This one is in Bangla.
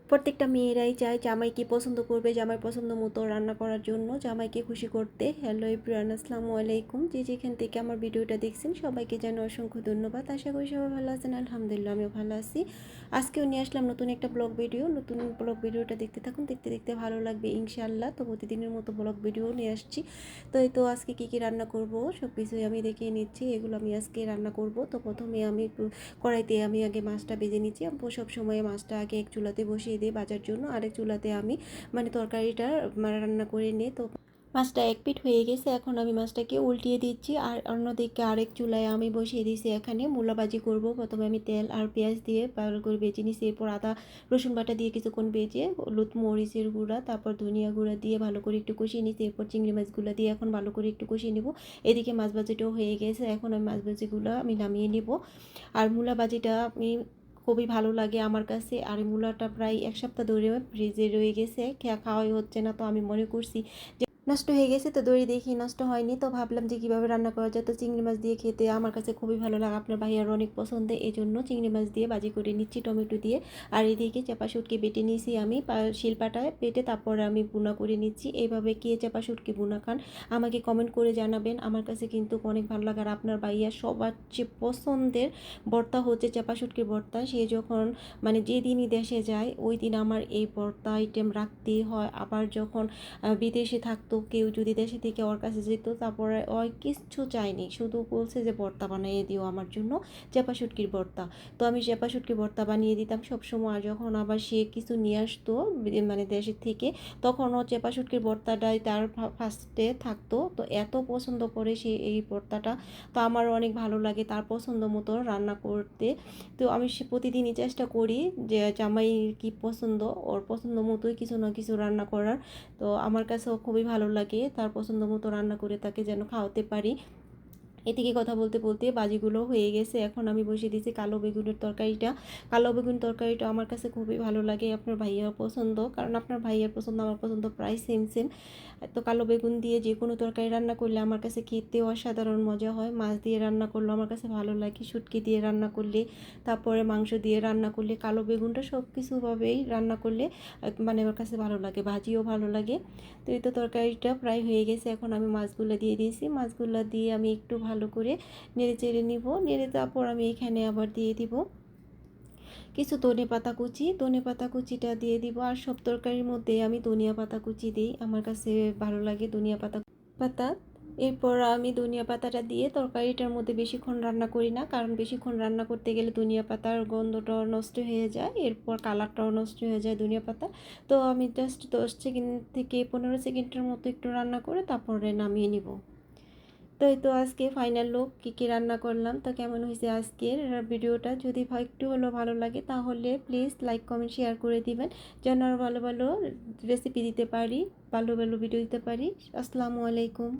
প্রত্যেকটা মেয়েরাই চায় জামাইকে পছন্দ করবে, জামাই পছন্দ মতো রান্না করার জন্য, জামাইকে খুশি করতে। হ্যালো এভরিওয়ান, আসসালামু আলাইকুম। যে যেখান থেকে আমার ভিডিওটা দেখছেন সবাইকে জানাই অসংখ্য ধন্যবাদ। আশা করি সবাই ভালো আছেন, আলহামদুলিল্লাহ আমিও ভালো আছি। আজকেও নিয়ে আসলাম নতুন একটা ব্লগ ভিডিও। নতুন ব্লগ ভিডিওটা দেখতে থাকুন, দেখতে দেখতে ভালো লাগবে ইনশাআল্লাহ। তো প্রতিদিনের মতো ব্লগ ভিডিও নিয়ে আসছি। তো এই তো আজকে কী কী রান্না করব সব কিছুই আমি দেখিয়ে নিচ্ছি। এগুলো আমি আজকে রান্না করব। তো প্রথমে আমি কড়াইতে আমি আগে মাছটা ভেজে নিচ্ছি। সব সময় মাছটা আগে এক চুলাতে বসিয়ে দিই ভাজার জন্য, আরেক চুলাতে আমি তরকারিটা রান্না করে নিই। তো মাছটা এক পিঠ হয়ে গেছে, এখন আমি মাছটাকে উল্টিয়ে দিচ্ছি। আর অন্যদিকে আরেক চুলায় আমি বসিয়ে দিয়েছি এখানে মূলা ভাজি করব। প্রথমে আমি তেল আর পেঁয়াজ দিয়ে ভালো করে ভেজে নিয়েছি, এরপর আদা রসুন বাটা দিয়ে কিছুক্ষণ ভেজে হলুদ মরিচের গুঁড়া তারপর ধনিয়া গুঁড়া দিয়ে ভালো করে একটু কষিয়ে নিয়েছি। এরপর চিংড়ি মাছগুলো দিয়ে এখন ভালো করে একটু কষিয়ে নেব। এদিকে মাছ ভাজিটাও হয়ে গেছে, এখন আমি মাছ ভাজিগুলো আমি নামিয়ে নেব। আর মূলা ভাজিটা আমি খুবই ভালো লাগে আমার কাছে। আর এই মূলাটা প্রায় এক সপ্তাহ ধরে ফ্রিজে রয়ে গেছে, খাওয়াই হচ্ছে না। তো আমি মনে করছি নষ্ট হয়ে গেছে, তো দড়ি দেখি নষ্ট হয়নি। তো ভাবলাম যে কীভাবে রান্না করা যায়। তো চিংড়ি মাছ দিয়ে খেতে আমার কাছে খুবই ভালো লাগে, আপনার ভাইয়ার অনেক পছন্দের, এই জন্য চিংড়ি মাছ দিয়ে ভাজি করে নিচ্ছি টমেটো দিয়ে। আর এদিকে চাপা শুটকি বেটে নিয়েছি আমি শিলপাটায় বেটে, তারপরে আমি বুনা করে নিচ্ছি। এইভাবে কে চাপা শুটকি বুনা খান আমাকে কমেন্ট করে জানাবেন। আমার কাছে কিন্তু অনেক ভালো লাগে। আর আপনার ভাইয়ার সবার চেয়ে পছন্দের ভর্তা হচ্ছে চাপা শুটকির ভর্তা। সে যখন যেদিনই দেশে যায় ওই দিন আমার এই ভর্তা আইটেম রাখতেই হয়। আবার যখন বিদেশে থাকতো, কেউ যদি দেশে থেকে ওর কাছে যেত, তারপরে ওই কিচ্ছু চায়নি, শুধু বলছে যে ভর্তা বানিয়ে দিও আমার জন্য, চাপা শুটকির ভর্তা। তো আমি চাপা শুটকির ভর্তা বানিয়ে দিতাম সবসময়। আর যখন আবার সে কিছু নিয়ে আসতো দেশের থেকে, তখন ও চাপা শুটকির ভর্তাটাই তার ফার্স্টে থাকতো। তো এত পছন্দ করে সে এই ভর্তাটা। তো আমার অনেক ভালো লাগে তার পছন্দ মতো রান্না করতে। তো আমি সে প্রতিদিনই চেষ্টা করি যে জামাই কি পছন্দ, ওর পছন্দ মতোই কিছু না কিছু রান্না করার। তো আমার কাছেও খুবই ভালো লাগে তার পছন্দ মতো রান্না করে তাকে যেন খাওয়াতে পারি। এদিকে কথা বলতে বলতে বাজিগুলো হয়ে গেছে, এখন আমি বসিয়ে দিয়েছি কালো বেগুনের তরকারিটা। কালো বেগুন তরকারিটা আমার কাছে খুবই ভালো লাগে, আপনার ভাইয়ার পছন্দ, কারণ আপনার ভাইয়ার পছন্দ আমার পছন্দ প্রায় সেম সেম। তো কালো বেগুন দিয়ে যে কোনো তরকারি রান্না করলে আমার কাছে খেতেও অসাধারণ মজা হয়। মাছ দিয়ে রান্না করলে আমার কাছে ভালো লাগে, শুটকি দিয়ে রান্না করলে, তারপরে মাংস দিয়ে রান্না করলে, কালো বেগুনটা সব কিছুভাবেই রান্না করলে আমার কাছে ভালো লাগে, ভাজিও ভালো লাগে। তো এই তো তরকারিটা প্রায় হয়ে গেছে, এখন আমি মাছগুলো দিয়ে দিয়েছি। মাছগুলো দিয়ে আমি একটু ভালো করে নেড়ে চেড়ে নিব। নেড়ে তারপর আমি এখানে আবার দিয়ে দিব কিছু ধনেপাতা কুচি। ধনেপাতা কুচিটা দিয়ে দিব। আর সব তরকারির মধ্যে আমি ধনিয়া পাতা কুচি দিই, আমার কাছে ভালো লাগে ধনিয়া পাতা। এরপর আমি ধনিয়া পাতাটা দিয়ে তরকারিটার মধ্যে বেশিক্ষণ রান্না করি না, কারণ বেশিক্ষণ রান্না করতে গেলে ধনিয়া পাতার গন্ধটাও নষ্ট হয়ে যায়, এরপর কালারটাও নষ্ট হয়ে যায় ধনিয়া পাতা। তো আমি জাস্ট 10 সেকেন্ড থেকে 15 সেকেন্ডের মতো একটু রান্না করে তারপরে নামিয়ে নিব। তো এই তো আজকে ফাইনাল লুক কী কী রান্না করলাম। তো কেমন হয়েছে আজকের ভিডিওটা, যদি একটু হলেও ভালো লাগে তাহলে প্লিজ লাইক কমেন্ট শেয়ার করে দিবেন, যেন আরও ভালো ভালো রেসিপি দিতে পারি, ভালো ভালো ভিডিও দিতে পারি। আসসালামু আলাইকুম।